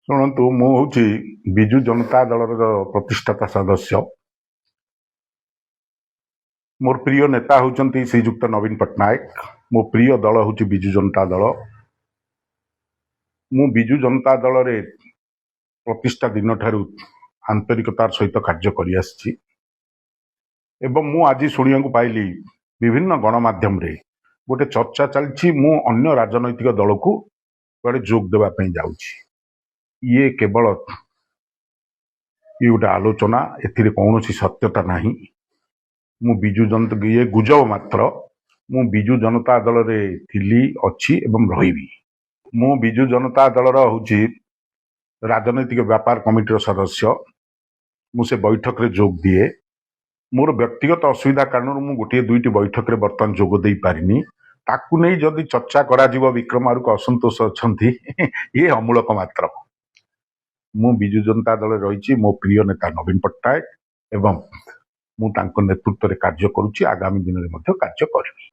ଶୁଣନ୍ତୁ, ମୁଁ ହେଉଛି ବିଜୁ ଜନତା ଦଳର ପ୍ରତିଷ୍ଠାତା ସଦସ୍ୟ। ମୋର ପ୍ରିୟ ନେତା ହେଉଛନ୍ତି ଶ୍ରୀଯୁକ୍ତ ନବୀନ ପଟ୍ଟନାୟକ। ମୋ ପ୍ରିୟ ଦଳ ହେଉଛି ବିଜୁ ଜନତା ଦଳ। ମୁଁ ବିଜୁ ଜନତା ଦଳରେ ପ୍ରତିଷ୍ଠା ଦିନଠାରୁ ଆନ୍ତରିକତାର ସହିତ କାର୍ଯ୍ୟ କରିଆସିଛି ଏବଂ ମୁଁ ଆଜି ଶୁଣିବାକୁ ପାଇଲି ବିଭିନ୍ନ ଗଣମାଧ୍ୟମରେ ଗୋଟେ ଚର୍ଚ୍ଚା ଚାଲିଛି ମୁଁ ଅନ୍ୟ ରାଜନୈତିକ ଦଳକୁ କୁଆଡ଼େ ଯୋଗ ଦେବା ପାଇଁ ଯାଉଛି। ଇଏ କେବଳ ଗୋଟେ ଆଲୋଚନା, ଏଥିରେ କୌଣସି ସତ୍ୟତା ନାହିଁ। ମୁଁ ବିଜୁ ଜନତା ଇଏ ଗୁଜବ ମାତ୍ର। ମୁଁ ବିଜୁ ଜନତା ଦଳରେ ଥିଲି, ଅଛି ଏବଂ ରହିବି। ମୁଁ ବିଜୁ ଜନତା ଦଳର ହେଉଛି ରାଜନୈତିକ ବ୍ୟାପାର କମିଟିର ସଦସ୍ୟ। ମୁଁ ସେ ବୈଠକରେ ଯୋଗ ଦିଏ। ମୋର ବ୍ୟକ୍ତିଗତ ଅସୁବିଧା କାରଣରୁ ମୁଁ ଗୋଟିଏ ଦୁଇଟି ବୈଠକରେ ବର୍ତ୍ତମାନ ଯୋଗ ଦେଇପାରିନି। ତାକୁ ନେଇ ଯଦି ଚର୍ଚ୍ଚା କରାଯିବ ବିକ୍ରମ ଆଡ଼କୁ ଅସନ୍ତୋଷ ଅଛନ୍ତି, ଇଏ ଅମୂଳକ ମାତ୍ର। ମୁଁ ବିଜୁ ଜନତା ଦଳରେ ରହିଛି। ମୋ ପ୍ରିୟ ନେତା ନବୀନ ପଟ୍ଟନାୟକ ଏବଂ ମୁଁ ତାଙ୍କ ନେତୃତ୍ୱରେ କାର୍ଯ୍ୟ କରୁଛି, ଆଗାମୀ ଦିନରେ ମଧ୍ୟ କାର୍ଯ୍ୟ କରିବି।